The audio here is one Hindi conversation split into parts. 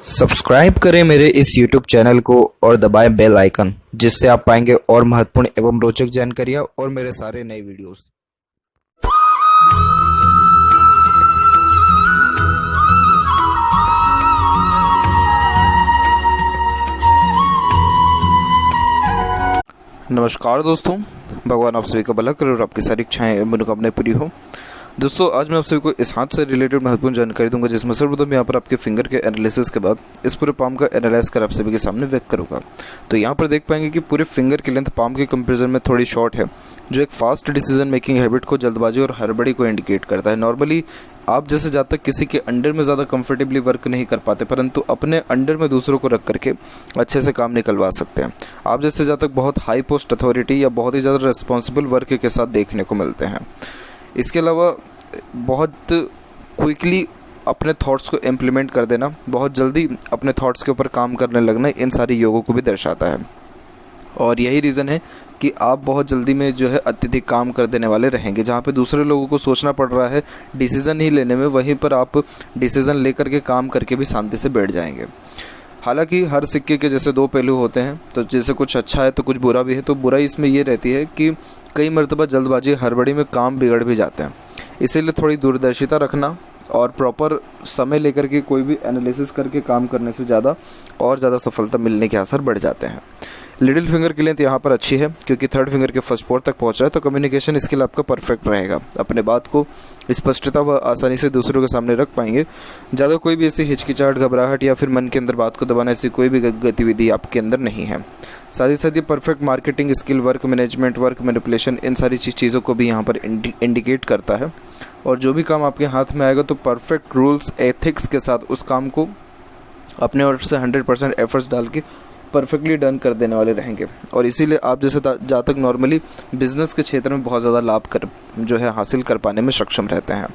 सब्सक्राइब करें मेरे इस YouTube चैनल को और दबाएं बेल आइकन, जिससे आप पाएंगे और महत्वपूर्ण एवं रोचक जानकारियां और मेरे सारे नए वीडियोस। नमस्कार दोस्तों, भगवान आप सभी का भला करे और आपकी सारी इच्छाएं एवं मनोकामनाएं पूरी हो। दोस्तों, आज मैं आप सभी को इस हाथ से रिलेटेड महत्वपूर्ण जानकारी दूंगा, जिसमें सर्वप्रथम यहाँ पर आपके फिंगर के एनालिसिस के बाद इस पूरे पाम का एनालाइज कर आप सभी के सामने व्यक्त करूंगा। तो यहाँ पर देख पाएंगे कि पूरे फिंगर की लेंथ पाम के कंपेरिजन में थोड़ी शॉर्ट है, जो एक फास्ट डिसीजन मेकिंग हैबिट को, जल्दबाजी और हड़बड़ी को इंडिकेट करता है। नॉर्मली आप जैसे जब तक किसी के अंडर में ज़्यादा कंफर्टेबली वर्क नहीं कर पाते, परंतु अपने अंडर में दूसरों को रख करके अच्छे से काम निकलवा सकते हैं। आप जैसे जब तक बहुत हाई पोस्ट अथॉरिटी या बहुत ही ज़्यादा रिस्पॉन्सिबल वर्क के साथ देखने को मिलते हैं। इसके अलावा बहुत क्विकली अपने थॉट्स को इम्प्लीमेंट कर देना, बहुत जल्दी अपने थॉट्स के ऊपर काम करने लगना, इन सारी योगों को भी दर्शाता है। और यही रीज़न है कि आप बहुत जल्दी में जो है अत्यधिक काम कर देने वाले रहेंगे। जहाँ पे दूसरे लोगों को सोचना पड़ रहा है डिसीज़न नहीं लेने में, वहीं पर आप डिसीज़न लेकर के काम करके भी शांति से बैठ जाएंगे। हालांकि हर सिक्के के जैसे दो पहलू होते हैं, तो जैसे कुछ अच्छा है तो कुछ बुरा भी है। तो बुराई इसमें ये रहती है कि कई मरतबा जल्दबाजी हड़बड़ी में काम बिगड़ भी जाते हैं। इसीलिए थोड़ी दूरदर्शिता रखना और प्रॉपर समय लेकर के कोई भी एनालिसिस करके काम करने से ज़्यादा सफलता मिलने के आसार बढ़ जाते हैं। लिटिल फिंगर की लेंथ यहाँ पर अच्छी है, क्योंकि थर्ड फिंगर के फर्स्ट पोर तक पहुँच रहा है, तो कम्युनिकेशन स्किल आपका परफेक्ट रहेगा। अपने बात को स्पष्टता व आसानी से दूसरों के सामने रख पाएंगे। ज़्यादा कोई भी ऐसी हिचकिचाहट, घबराहट या फिर मन के अंदर बात को दबाना, ऐसी कोई भी गतिविधि आपके अंदर नहीं है। साथ ही साथ ये perfect marketing skill, work management, work manipulation, इन सारी चीज़ों को भी यहाँ पर इंडिकेट करता है। और जो भी काम आपके हाथ में आएगा, तो परफेक्ट रूल्स एथिक्स के साथ उस काम को अपने ओर से 100% एफर्ट्स डाल के परफेक्टली डन कर देने वाले रहेंगे। और इसीलिए आप जैसे जहाँ तक नॉर्मली बिजनेस के क्षेत्र में बहुत ज़्यादा लाभ हासिल कर पाने में सक्षम रहते हैं।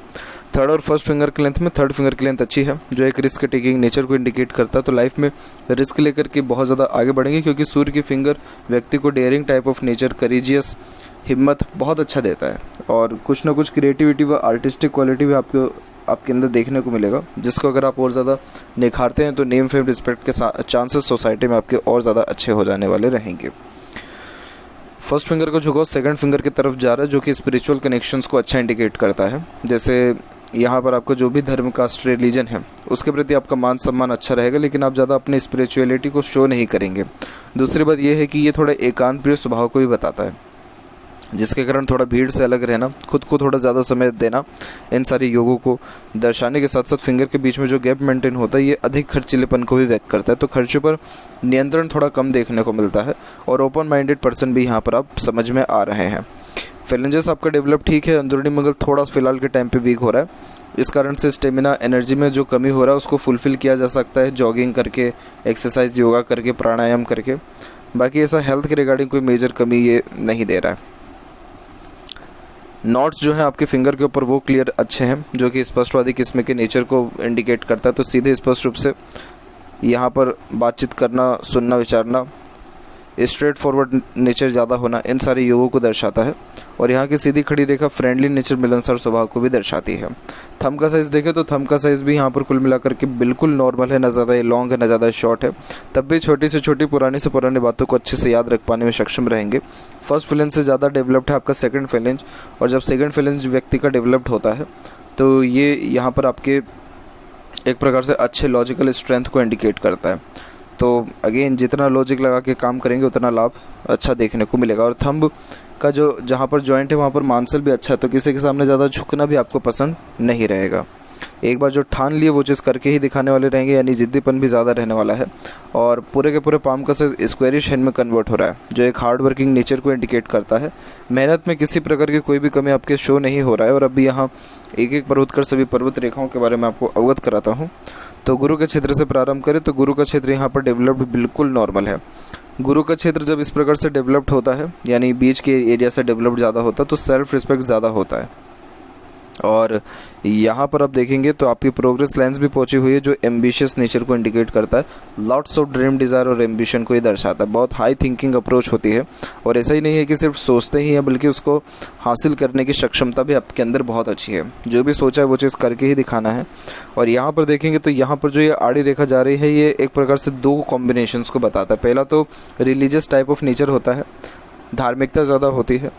थर्ड और फर्स्ट फिंगर की लेंथ में थर्ड फिंगर की लेंथ अच्छी है, जो एक रिस्क टेकिंग नेचर को इंडिकेट करता है। तो लाइफ में रिस्क लेकर के बहुत ज़्यादा आगे बढ़ेंगे, क्योंकि सूर्य की फिंगर व्यक्ति को daring type of nature, courageous हिम्मत बहुत अच्छा देता है। और कुछ ना कुछ क्रिएटिविटी व आर्टिस्टिक क्वालिटी भी आपके अंदर देखने को मिलेगा, जिसको अगर आप और ज़्यादा निखारते हैं तो नेम फेम रिस्पेक्ट के चांसेस सोसाइटी में आपके और ज़्यादा अच्छे हो जाने वाले रहेंगे। फर्स्ट फिंगर का झुकाव सेकंड फिंगर की तरफ जा रहा है, जो कि स्पिरिचुअल कनेक्शंस को अच्छा इंडिकेट करता है। जैसे यहाँ पर आपका जो भी धर्म, कास्ट, रिलीजन है, उसके प्रति आपका मान सम्मान अच्छा रहेगा, लेकिन आप ज़्यादा अपनी स्पिरिचुअलिटी को शो नहीं करेंगे। दूसरी बात यह है कि ये थोड़ा एकांत प्रिय स्वभाव को भी बताता है, जिसके कारण थोड़ा भीड़ से अलग रहना, खुद को थोड़ा ज़्यादा समय देना, इन सारी योगों को दर्शाने के साथ साथ फिंगर के बीच में जो गैप मेंटेन होता है, ये अधिक खर्चीलेपन को भी व्यक्त करता है। तो खर्चों पर नियंत्रण थोड़ा कम देखने को मिलता है, और ओपन माइंडेड पर्सन भी यहाँ पर आप समझ में आ रहे हैं। फेलेंजेस आपका डेवलप ठीक है, अंदरूनी मंगल थोड़ा फिलहाल के टाइम पे वीक हो रहा है। इस कारण से स्टेमिना, एनर्जी में जो कमी हो रहा है, उसको फुलफिल किया जा सकता है जॉगिंग करके, एक्सरसाइज, योगा करके, प्राणायाम करके। बाकी ऐसा हेल्थ के रिगार्डिंग कोई मेजर कमी ये नहीं दे रहा है। नॉट्स जो है आपके फिंगर के ऊपर वो क्लियर अच्छे हैं, जो कि स्पष्टवादी किस्म के नेचर को इंडिकेट करता है। तो सीधे स्पष्ट रूप से यहाँ पर बातचीत करना, सुनना, विचारना, स्ट्रेट फॉरवर्ड नेचर ज़्यादा होना, इन सारे योगों को दर्शाता है। और यहाँ की सीधी खड़ी रेखा फ्रेंडली नेचर, मिलनसार स्वभाव को भी दर्शाती है। थंब का साइज़ देखें तो थंब का साइज़ भी यहाँ पर कुल मिलाकर के बिल्कुल नॉर्मल है, ना ज़्यादा लॉन्ग है ना ज़्यादा शॉर्ट है। तब भी छोटी से छोटी, पुरानी से पुरानी बातों को अच्छे से याद रख पाने में सक्षम रहेंगे। फर्स्ट फेलेंज से ज़्यादा डेवलप्ड है आपका सेकंड फेलेंज, और जब सेकंड फेलेंज व्यक्ति का डेवलप्ड होता है, तो ये यहाँ पर आपके एक प्रकार से अच्छे लॉजिकल स्ट्रेंथ को इंडिकेट करता है। तो अगेन, जितना लॉजिक लगा के काम करेंगे उतना लाभ अच्छा देखने को मिलेगा। और थंब का जो जहाँ पर जॉइंट है वहाँ पर मांसल भी अच्छा है, तो किसी के सामने ज़्यादा झुकना भी आपको पसंद नहीं रहेगा। एक बार जो ठान लिए वो चीज़ करके ही दिखाने वाले रहेंगे, यानी जिद्दीपन भी ज़्यादा रहने वाला है। और पूरे के पूरे पाम का साइज स्क्वायरिश हैंड में कन्वर्ट हो रहा है, जो एक हार्ड वर्किंग नेचर को इंडिकेट करता है। मेहनत में किसी प्रकार की कोई भी कमी आपके शो नहीं हो रहा है। और अभी यहाँ एक एक पर्वत कर सभी पर्वत रेखाओं के बारे में आपको अवगत कराता हूँ। तो गुरु के क्षेत्र से प्रारंभ करें तो गुरु का क्षेत्र यहाँ पर डेवलप्ड बिल्कुल नॉर्मल है। गुरु का क्षेत्र जब इस प्रकार से डेवलप्ड होता है, यानी बीच के एरिया से डेवलप्ड ज़्यादा होता है, तो सेल्फ रिस्पेक्ट ज़्यादा होता है। और यहाँ पर आप देखेंगे तो आपकी प्रोग्रेस लाइन्स भी पहुंची हुई है, जो एम्बिशियस नेचर को इंडिकेट करता है। लॉट्स ऑफ ड्रीम, डिज़ायर और एम्बिशन को ये दर्शाता है। बहुत हाई थिंकिंग अप्रोच होती है, और ऐसा ही नहीं है कि सिर्फ सोचते ही हैं, बल्कि उसको हासिल करने की सक्षमता भी आपके अंदर बहुत अच्छी है। जो भी सोचा है वो चीज़ करके ही दिखाना है। और यहाँ पर देखेंगे तो यहाँ पर जो ये आड़ी रेखा जा रही है, ये एक प्रकार से दो कॉम्बिनेशंस को बताता है। पहला तो रिलीजियस टाइप ऑफ नेचर होता है, धार्मिकता ज़्यादा होती है।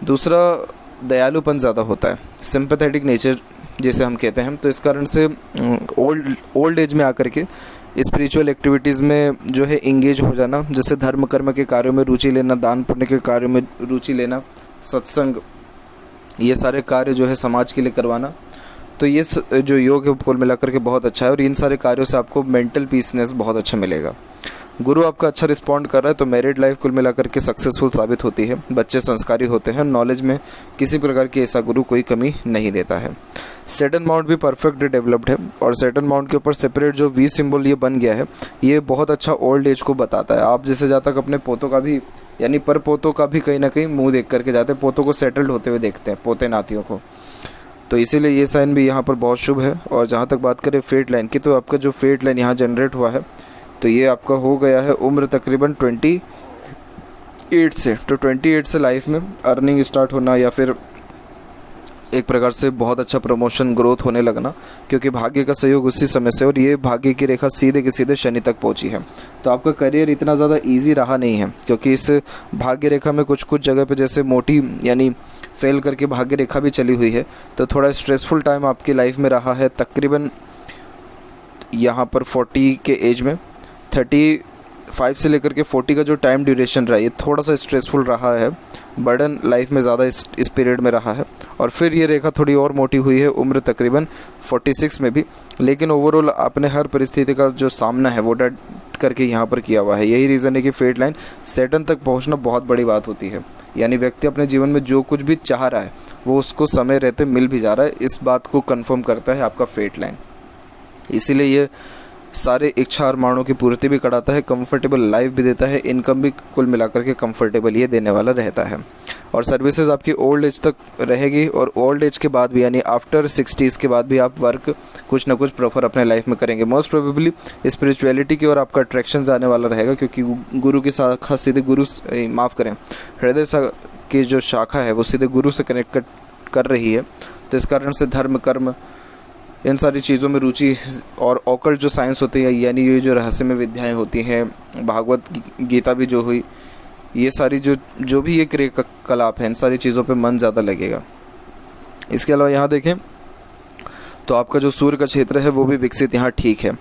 दूसरा दयालुपन ज़्यादा होता है, सिंपैथेटिक नेचर जैसे हम कहते हैं। तो इस कारण से ओल्ड एज में आकर के स्पिरिचुअल एक्टिविटीज़ में जो है इंगेज हो जाना, जैसे धर्म कर्म के कार्यों में रुचि लेना, दान पुण्य के कार्यों में रुचि लेना, सत्संग, ये सारे कार्य जो है समाज के लिए करवाना। तो ये जो योग है कुल मिलाकर के बहुत अच्छा है, और इन सारे कार्यों से आपको मेंटल पीसनेस बहुत अच्छा मिलेगा। गुरु आपका अच्छा रिस्पॉन्ड कर रहा है तो मैरिड लाइफ कुल मिलाकर के सक्सेसफुल साबित होती है। बच्चे संस्कारी होते हैं, नॉलेज में किसी प्रकार की ऐसा गुरु कोई कमी नहीं देता है। सैटर्न माउंट भी परफेक्ट डेवलप्ड है, और सैटर्न माउंट के ऊपर सेपरेट जो वी सिंबल ये बन गया है, ये बहुत अच्छा ओल्ड एज को बताता है। आप जैसे जहाँ तक अपने पोतों का भी, यानी पर पोतों का भी कहीं ना कहीं मुँह देख करके जाते हैं, पोतों को सेटल्ड होते हुए देखते हैं, पोते नातियों को। तो इसीलिए ये साइन भी यहाँ पर बहुत शुभ है। और जहाँ तक बात करें फेट लाइन की, तो आपका जो फेट लाइन यहाँ जनरेट हुआ है, तो ये आपका हो गया है उम्र तकरीबन 28 से। तो 28 से लाइफ में अर्निंग स्टार्ट होना, या फिर एक प्रकार से बहुत अच्छा प्रमोशन ग्रोथ होने लगना, क्योंकि भाग्य का सहयोग उसी समय से, और ये भाग्य की रेखा सीधे के सीधे शनि तक पहुंची है। तो आपका करियर इतना ज़्यादा इजी रहा नहीं है, क्योंकि इस भाग्य रेखा में कुछ कुछ जगह पे जैसे मोटी यानी फेल करके भाग्य रेखा भी चली हुई है। तो थोड़ा स्ट्रेसफुल टाइम आपकी लाइफ में रहा है। तकरीबन यहाँ पर 40 के एज में 35 से लेकर के 40 का जो टाइम ड्यूरेशन रहा है, ये थोड़ा सा स्ट्रेसफुल रहा है, बर्डन लाइफ में ज़्यादा इस पीरियड में रहा है। और फिर ये रेखा थोड़ी और मोटी हुई है उम्र तकरीबन 46 में भी। लेकिन ओवरऑल आपने हर परिस्थिति का जो सामना है वो डट करके यहाँ पर किया हुआ है। यही रीज़न है कि फेट लाइन सैटर्न तक पहुँचना बहुत बड़ी बात होती है। यानी व्यक्ति अपने जीवन में जो कुछ भी चाह रहा है वो उसको समय रहते मिल भी जा रहा है, इस बात को कन्फर्म करता है आपका फेट लाइन। इसीलिए ये सारे इच्छा अरमानों की पूर्ति भी कराता है, कंफर्टेबल लाइफ भी देता है, इनकम भी कुल मिलाकर के कंफर्टेबल ये देने वाला रहता है। और सर्विसेज आपकी ओल्ड एज तक रहेगी, और ओल्ड एज के बाद भी यानी आफ्टर 60s के बाद भी आप वर्क कुछ ना कुछ प्रेफर अपने लाइफ में करेंगे। मोस्ट प्रोबेबली स्पिरिचुअलिटी की ओर आपका अट्रैक्शन आने वाला रहेगा, क्योंकि गुरु की शाखा सीधे हृदय की जो शाखा है वो सीधे गुरु से कनेक्ट कर रही है। तो इस कारण से धर्म कर्म इन सारी चीज़ों में रुचि, और ऑकल्ट जो साइंस होती है, यानी ये जो रहस्यमय विद्याएं होती हैं, भागवत गीता भी जो हुई, ये सारी जो भी ये क्रियाकलाप है, इन सारी चीज़ों पे मन ज़्यादा लगेगा। इसके अलावा यहाँ देखें तो आपका जो सूर्य का क्षेत्र है वो भी विकसित यहाँ ठीक है,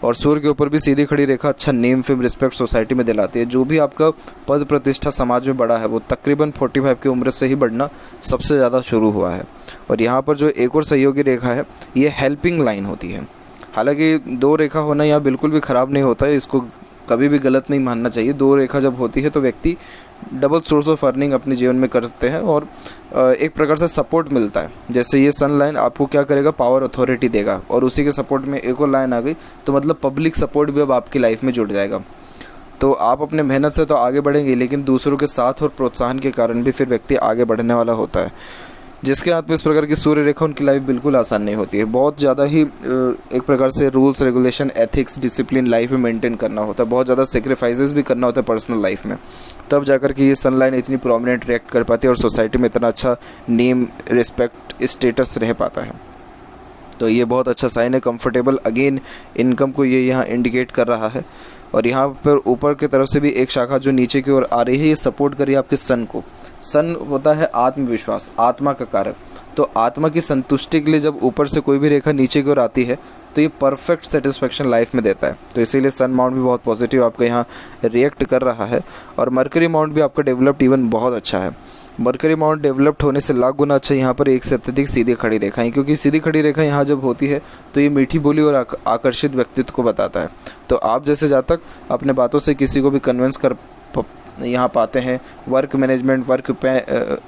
और सूर्य के ऊपर भी सीधी खड़ी रेखा अच्छा नेम फेम रिस्पेक्ट सोसाइटी में दिलाती है। जो भी आपका पद प्रतिष्ठा समाज में बढ़ा है वो तकरीबन 45 की उम्र से ही बढ़ना सबसे ज़्यादा शुरू हुआ है। और यहाँ पर जो एक और सहयोगी रेखा है ये हेल्पिंग लाइन होती है। हालांकि दो रेखा होना यहाँ बिल्कुल भी ख़राब नहीं होता है, इसको कभी भी गलत नहीं मानना चाहिए। दो रेखा जब होती है तो व्यक्ति डबल सोर्स ऑफ अर्निंग अपने जीवन में कर सकते हैं, और एक प्रकार से सपोर्ट मिलता है। जैसे ये सन लाइन आपको क्या करेगा, पावर अथॉरिटी देगा, और उसी के सपोर्ट में एक और लाइन आ गई तो मतलब पब्लिक सपोर्ट भी अब आपकी लाइफ में जुड़ जाएगा। तो आप अपने मेहनत से तो आगे बढ़ेंगे, लेकिन दूसरों के साथ और प्रोत्साहन के कारण भी फिर व्यक्ति आगे बढ़ने वाला होता है। जिसके हाथ में इस प्रकार की सूर्य रेखा, उनकी लाइफ बिल्कुल आसान नहीं होती है। बहुत ज़्यादा ही एक प्रकार से rules regulation ethics discipline life में मेंटेन करना होता है, बहुत ज़्यादा सेक्रीफाइसेस भी करना होता है पर्सनल लाइफ में, तब जाकर के ये सनलाइन इतनी प्रोमिनेंट रिएक्ट कर पाती है और सोसाइटी में इतना अच्छा नेम रिस्पेक्ट स्टेटस रह पाता है। तो ये बहुत अच्छा साइन है। कंफर्टेबल अगेन इनकम को ये यहाँ इंडिकेट कर रहा है। और यहाँ पर ऊपर की तरफ से भी एक शाखा जो नीचे की ओर आ रही है, ये सपोर्ट कर रही है आपके सन को। सन होता है आत्मविश्वास, आत्मा का कारक। तो आत्मा की संतुष्टि के लिए जब ऊपर से कोई भी रेखा नीचे की ओर आती है तो ये परफेक्ट सेटिस्फेक्शन लाइफ में देता है। तो इसीलिए सन माउंट भी बहुत पॉजिटिव आपका यहाँ रिएक्ट कर रहा है। और मरकरी माउंट भी आपका डेवलप्ड इवन बहुत अच्छा है। मरकरी माउंट डेवलप्ड होने से लाख गुना अच्छा यहाँ पर एक से अत्यधिक सीधी खड़ी रेखाएं, क्योंकि सीधी खड़ी रेखा यहाँ जब होती है तो ये मीठी बोली और आकर्षित व्यक्तित्व को बताता है। तो आप जैसे जातक अपने बातों से किसी को भी कन्विंस कर यहाँ पाते हैं। वर्क मैनेजमेंट, वर्क पे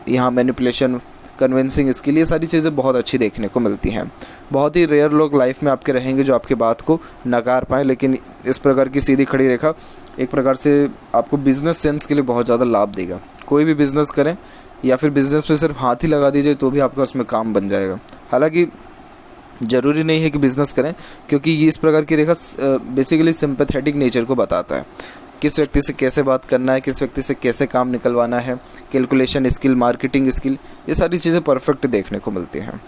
यहाँ मैनिपुलेशन, कन्विंसिंग, इसके लिए सारी चीज़ें बहुत अच्छी देखने को मिलती हैं। बहुत ही रेयर लोग लाइफ में आपके रहेंगे जो आपकी बात को नकार पाएँ, लेकिन इस प्रकार की सीधी खड़ी रेखा एक प्रकार से आपको बिजनेस सेंस के लिए बहुत ज़्यादा लाभ देगा। कोई भी बिज़नेस करें या फिर बिज़नेस में सिर्फ हाथ ही लगा दीजिए तो भी आपका उसमें काम बन जाएगा। हालांकि ज़रूरी नहीं है कि बिज़नेस करें, क्योंकि ये इस प्रकार की रेखा बेसिकली सिंपैथेटिक नेचर को बताता है। किस व्यक्ति से कैसे बात करना है, किस व्यक्ति से कैसे काम निकलवाना है, कैलकुलेशन स्किल, मार्केटिंग स्किल, ये सारी चीज़ें परफेक्ट देखने को मिलती हैं।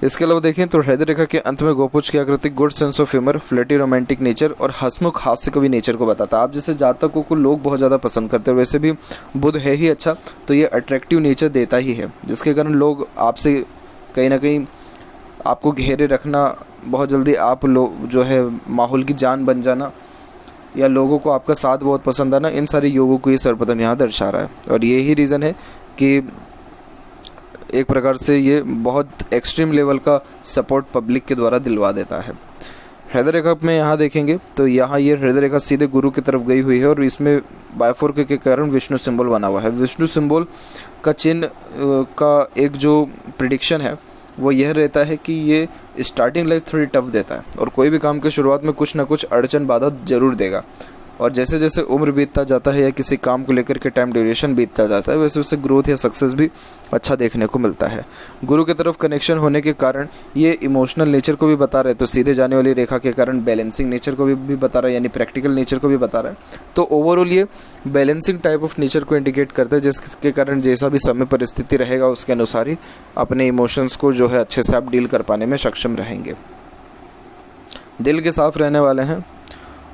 इसके अलावा देखें तो हृदय रेखा के अंत में गोपुज की आकृति good sense of humour, flirty romantic nature और हंसमुख हास्य कवि नेचर को बताता है। आप जैसे जातकों को लोग बहुत ज़्यादा पसंद करते हैं, वैसे भी बुध है ही अच्छा, तो ये अट्रैक्टिव नेचर देता ही है, जिसके कारण लोग आपसे कहीं ना कहीं आपको घेरे रखना, बहुत जल्दी आप लोग जो है माहौल की जान बन जाना, या लोगों को आपका साथ बहुत पसंद आना, इन सारे योगों को ये सर्वप्रथम यहाँ दर्शा रहा है। और यही रीज़न है कि एक प्रकार से ये बहुत एक्सट्रीम लेवल का सपोर्ट पब्लिक के द्वारा दिलवा देता है। हृदय रेखा में यहाँ देखेंगे तो यहाँ ये हृदय रेखा सीधे गुरु की तरफ गई हुई है, और इसमें बायफोर्क के कारण विष्णु सिंबल बना हुआ है। विष्णु सिंबल का चिन्ह का एक जो प्रिडिक्शन है वो यह रहता है कि ये स्टार्टिंग लाइफ थोड़ी टफ देता है, और कोई भी काम की शुरुआत में कुछ ना कुछ अड़चन बाधा जरूर देगा, और जैसे जैसे उम्र बीतता जाता है या किसी काम को लेकर के टाइम ड्यूरेशन बीतता जाता है, वैसे वैसे ग्रोथ या सक्सेस भी अच्छा देखने को मिलता है। गुरु की तरफ कनेक्शन होने के कारण ये इमोशनल नेचर को भी बता रहे हैं, तो सीधे जाने वाली रेखा के कारण बैलेंसिंग नेचर को भी बता रहा है, यानी प्रैक्टिकल नेचर को भी बता रहा है। तो ओवरऑल ये बैलेंसिंग टाइप ऑफ नेचर को इंडिकेट करता है, जिसके कारण जैसा भी समय परिस्थिति रहेगा उसके अनुसार ही अपने इमोशंस को जो है अच्छे से आप डील कर पाने में सक्षम रहेंगे। दिल के साफ रहने वाले हैं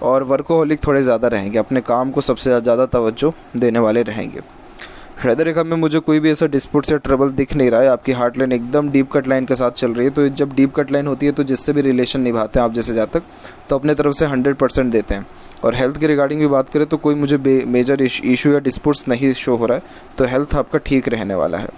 और वर्कोहॉलिक थोड़े ज़्यादा रहेंगे, अपने काम को सबसे ज़्यादा तवज्जो देने वाले रहेंगे। हृदय रेखा में मुझे कोई भी ऐसा डिस्प्यूट या ट्रबल दिख नहीं रहा है। आपकी हार्ट लाइन एकदम डीप कट लाइन के साथ चल रही है, तो जब डीप कट लाइन होती है तो जिससे भी रिलेशन निभाते हैं आप जैसे जातक, तो अपने तरफ से 100% देते हैं। और हेल्थ के रिगार्डिंग भी बात करें तो कोई मुझे मेजर इशू या डिस्प्यूट्स नहीं शो हो रहा है, तो हेल्थ आपका ठीक रहने वाला है।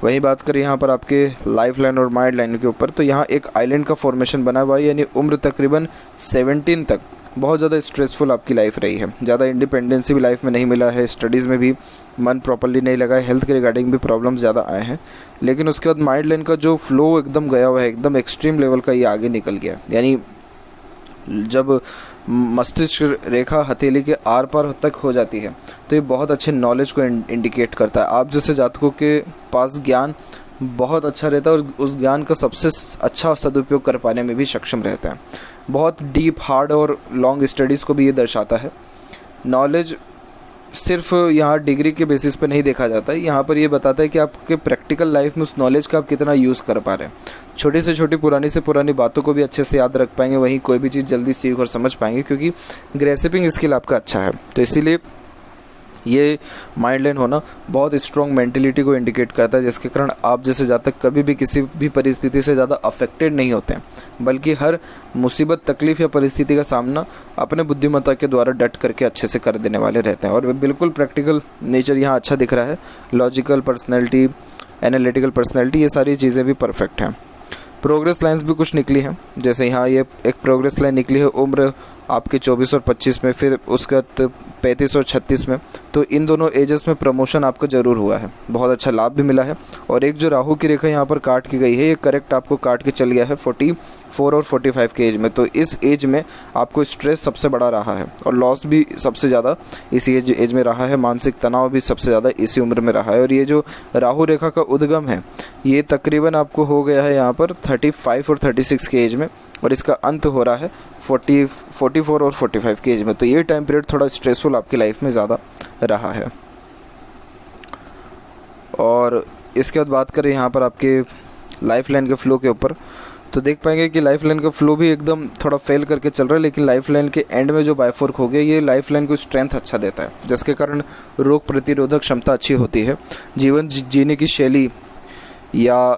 वहीं बात करें यहाँ पर आपके लाइफ लाइन और माइंड लाइन के ऊपर, तो यहाँ एक आइलैंड का फॉर्मेशन बना हुआ है, यानी उम्र तकरीबन 17 तक बहुत ज़्यादा स्ट्रेसफुल आपकी लाइफ रही है। ज़्यादा इंडिपेंडेंसी भी लाइफ में नहीं मिला है, स्टडीज़ में भी मन प्रॉपर्ली नहीं लगा है, हेल्थ के रिगार्डिंग भी प्रॉब्लम्स ज़्यादा आए हैं। लेकिन उसके बाद माइंड लाइन का जो फ्लो एकदम गया हुआ है, एकदम एक्सट्रीम लेवल का ये आगे निकल गया। यानी जब मस्तिष्क रेखा हथेली के आर पार तक हो जाती है तो ये बहुत अच्छे नॉलेज को इंडिकेट करता है। आप जैसे जातकों के पास ज्ञान बहुत अच्छा रहता है और उस ज्ञान का सबसे अच्छा सदुपयोग कर पाने में भी सक्षम रहता है। बहुत डीप, हार्ड और लॉन्ग स्टडीज़ को भी ये दर्शाता है। नॉलेज सिर्फ यहाँ डिग्री के बेसिस पे नहीं देखा जाता है, यहाँ पर ये बताता है कि आपके प्रैक्टिकल लाइफ में उस नॉलेज का आप कितना यूज़ कर पा रहे हैं। छोटी से छोटी, पुरानी से पुरानी बातों को भी अच्छे से याद रख पाएंगे, वहीं कोई भी चीज़ जल्दी सीख और समझ पाएंगे, क्योंकि ग्रेसिपिंग स्किल आपका अच्छा है। तो इसीलिए ये माइंड लाइन होना बहुत स्ट्रॉन्ग मेंटलिटी को इंडिकेट करता है, जिसके कारण आप जैसे जातक कभी भी किसी भी परिस्थिति से ज़्यादा अफेक्टेड नहीं होते हैं, बल्कि हर मुसीबत, तकलीफ या परिस्थिति का सामना अपने बुद्धिमत्ता के द्वारा डट करके अच्छे से कर देने वाले रहते हैं। और बिल्कुल प्रैक्टिकल नेचर यहाँ अच्छा दिख रहा है। लॉजिकल पर्सनैलिटी, एनालिटिकल पर्सनैलिटी, ये सारी चीज़ें भी परफेक्ट हैं। प्रोग्रेस लाइन्स भी कुछ निकली हैं, जैसे यहाँ ये एक प्रोग्रेस लाइन निकली है उम्र आपके 24 और 25 में, फिर उसके बाद 35 और 36 में। तो इन दोनों एजेस में प्रमोशन आपको ज़रूर हुआ है, बहुत अच्छा लाभ भी मिला है। और एक जो राहु की रेखा यहाँ पर काट की गई है, ये करेक्ट आपको काट के चल गया है 44 और 45 के एज में। तो इस एज में आपको स्ट्रेस सबसे बड़ा रहा है और लॉस भी सबसे ज़्यादा इसी एज में रहा है, मानसिक तनाव भी सबसे ज़्यादा इसी उम्र में रहा है। और ये जो राहु रेखा का उद्गम है ये तकरीबन आपको हो गया है यहाँ पर 35 और 36 के एज में, और इसका अंत हो रहा है 44 और 45 के एज में। तो ये टाइम पीरियड थोड़ा स्ट्रेसफुल आपकी लाइफ में ज़्यादा रहा है। और इसके बाद बात करें यहाँ पर आपके लाइफ लाइन के फ्लो के ऊपर, तो देख पाएंगे कि लाइफ लाइन का फ्लो भी एकदम थोड़ा फेल करके चल रहा है, लेकिन लाइफ लाइन के एंड में जो बायफोर्क हो गया ये लाइफ लाइन को स्ट्रेंथ अच्छा देता है, जिसके कारण रोग प्रतिरोधक क्षमता अच्छी होती है। जीवन जीने की शैली या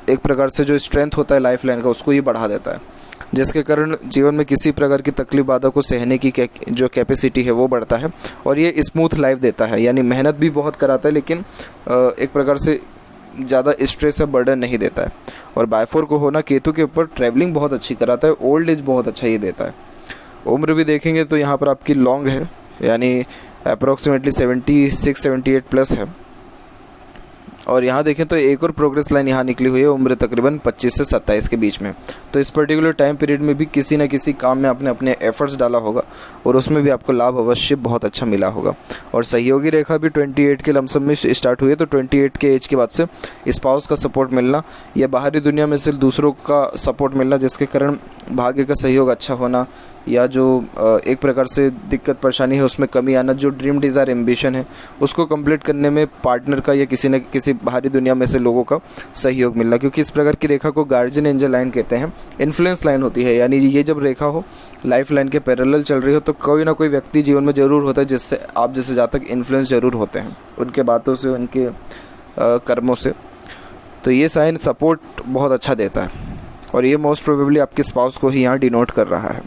एक प्रकार से जो स्ट्रेंथ होता है लाइफ लाइन का, उसको ये बढ़ा देता है, जिसके कारण जीवन में किसी प्रकार की तकलीफ बाधा को सहने की जो कैपेसिटी है वो बढ़ता है। और ये स्मूथ लाइफ देता है, यानी मेहनत भी बहुत कराता है, लेकिन एक प्रकार से ज़्यादा स्ट्रेस या बर्डन नहीं देता है। और बायफोर्क को होना केतु के ऊपर ट्रैवलिंग बहुत अच्छी कराता है, ओल्ड एज बहुत अच्छा ये देता है। उम्र भी देखेंगे तो यहाँ पर आपकी लॉन्ग है, यानी अप्रोक्सीमेटली 76-78 प्लस है। और यहाँ देखें तो एक और प्रोग्रेस लाइन यहाँ निकली हुई है, उम्र तकरीबन 25 से 27 के बीच में। तो इस पर्टिकुलर टाइम पीरियड में भी किसी न किसी काम में आपने अपने एफर्ट्स डाला होगा और उसमें भी आपको लाभ अवश्य बहुत अच्छा मिला होगा। और सहयोगी रेखा भी 28 के लमसम में स्टार्ट हुई है, तो 28 के एज के बाद से स्पाउस का सपोर्ट मिलना या बाहरी दुनिया में से दूसरों का सपोर्ट मिलना, जिसके कारण भाग्य का सहयोग अच्छा होना या जो एक प्रकार से दिक्कत परेशानी है उसमें कमी आना, जो ड्रीम डिज़ायर एम्बिशन है उसको कंप्लीट करने में पार्टनर का या किसी न किसी बाहरी दुनिया में से लोगों का सहयोग मिलना। क्योंकि इस प्रकार की रेखा को गार्जियन एंजल लाइन कहते हैं, इन्फ्लुएंस लाइन होती है। यानी ये जब रेखा हो लाइफ लाइन के पैरेलल चल रही हो तो कोई ना कोई व्यक्ति जीवन में ज़रूर होता है जिससे आप जैसे जहाँ तक इन्फ्लुएंस ज़रूर होते हैं, उनके बातों से, उनके कर्मों से। तो ये साइन सपोर्ट बहुत अच्छा देता है और ये मोस्ट प्रोबेबली आपके स्पाउस को ही यहाँ डिनोट कर रहा है।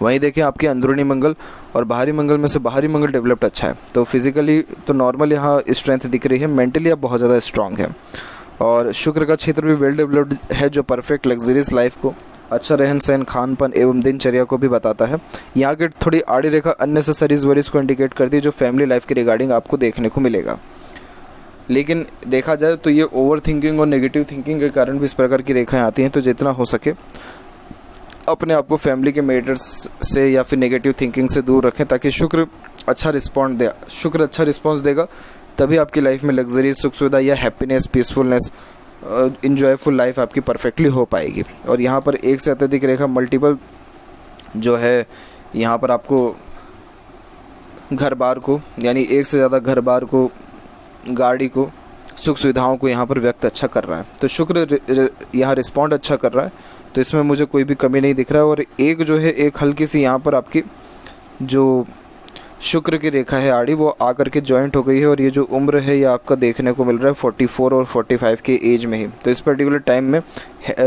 वहीं देखें आपके अंदरूनी मंगल और बाहरी मंगल में से बाहरी मंगल डेवलप्ड अच्छा है, तो फिजिकली तो नॉर्मल यहाँ स्ट्रेंथ दिख रही है, मेंटली आप बहुत ज़्यादा स्ट्रांग है। और शुक्र का क्षेत्र भी वेल डेवलप्ड है, जो परफेक्ट लग्जरियस लाइफ को, अच्छा रहन सहन, खान पान एवं दिनचर्या को भी बताता है। यहाँ की थोड़ी आड़ी रेखा अननेसेसरीज वरीज को इंडिकेट करती है, जो फैमिली लाइफ के रिगार्डिंग आपको देखने को मिलेगा। लेकिन देखा जाए तो ये ओवर थिंकिंग और नेगेटिव थिंकिंग के कारण भी इस प्रकार की रेखाएं आती हैं, तो जितना हो सके अपने आप को फैमिली के मैटर्स से या फिर नेगेटिव थिंकिंग से दूर रखें, ताकि शुक्र अच्छा रिस्पॉन्स देगा, तभी आपकी लाइफ में लग्जरी, सुख सुविधा या हैप्पीनेस, पीसफुलनेस, इंजॉयफुल लाइफ आपकी परफेक्टली हो पाएगी। और यहाँ पर एक से अत्यधिक रेखा मल्टीपल जो है, यहाँ पर आपको घर बार को, यानी एक से ज़्यादा घर बार को, गाड़ी को, सुख सुविधाओं को यहाँ पर व्यक्त अच्छा कर रहा है। तो शुक्र यहाँ रिस्पॉन्ड अच्छा कर रहा है, तो इसमें मुझे कोई भी कमी नहीं दिख रहा है। और एक जो है, एक हल्की सी यहाँ पर आपकी जो शुक्र की रेखा है आड़ी, वो आकर के जॉइंट हो गई है। और ये जो उम्र है ये आपका देखने को मिल रहा है 44 और 45 के एज में ही। तो इस पर्टिकुलर टाइम में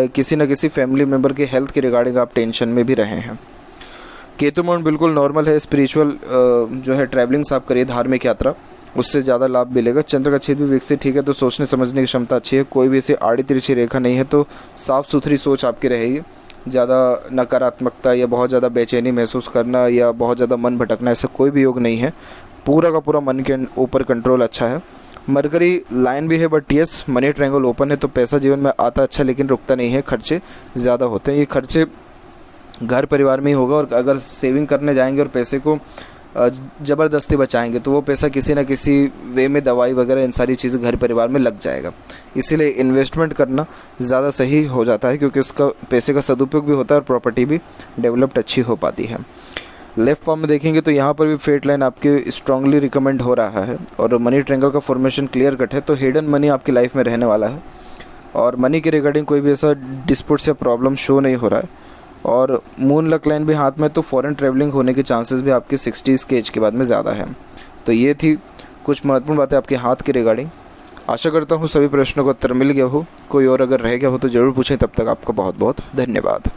किसी न किसी फैमिली मेम्बर के हेल्थ के रिगार्डिंग आप टेंशन में भी रहे हैं। केतु माउंट बिल्कुल नॉर्मल है, स्पिरिचुअल जो है ट्रैवलिंग्स आप करिए, धार्मिक यात्रा, उससे ज़्यादा लाभ मिलेगा। चंद्र का क्षेत्र भी विकसित ठीक है, तो सोचने समझने की क्षमता अच्छी है। कोई भी ऐसी आड़ी तिरछी रेखा नहीं है, तो साफ़ सुथरी सोच आपकी रहेगी। ज़्यादा नकारात्मकता या बहुत ज़्यादा बेचैनी महसूस करना या बहुत ज़्यादा मन भटकना, ऐसा कोई भी योग नहीं है। पूरा का पूरा मन के ऊपर कंट्रोल अच्छा है। मरकरी लाइन भी है, but yes money triangle open है, तो पैसा जीवन में आता अच्छा लेकिन रुकता नहीं है, खर्चे ज़्यादा होते हैं। ये खर्चे घर परिवार में ही होगा, और अगर सेविंग करने जाएंगे और पैसे को ज़बरदस्ती बचाएंगे तो वो पैसा किसी न किसी वे में दवाई वगैरह इन सारी चीज़ें घर परिवार में लग जाएगा। इसीलिए इन्वेस्टमेंट करना ज़्यादा सही हो जाता है, क्योंकि उसका पैसे का सदुपयोग भी होता है और प्रॉपर्टी भी डेवलप्ड अच्छी हो पाती है। लेफ्ट पाम में देखेंगे तो यहाँ पर भी फेट लाइन आपके स्ट्रांगली रिकमेंड हो रहा है, और मनी ट्रायंगल का फॉर्मेशन क्लियर कट है, तो हिडन मनी आपकी लाइफ में रहने वाला है। और मनी के रिगार्डिंग कोई भी ऐसा डिस्प्यूट या प्रॉब्लम शो नहीं हो रहा है। और मून लक लाइन भी हाथ में, तो फॉरेन ट्रैवलिंग होने के चांसेस भी आपके 60s के एज के बाद में ज़्यादा है। तो ये थी कुछ महत्वपूर्ण बातें आपके हाथ के रिगार्डिंग। आशा करता हूँ सभी प्रश्नों का उत्तर मिल गया हो। कोई और अगर रह गया हो तो ज़रूर पूछें। तब तक आपका बहुत बहुत धन्यवाद।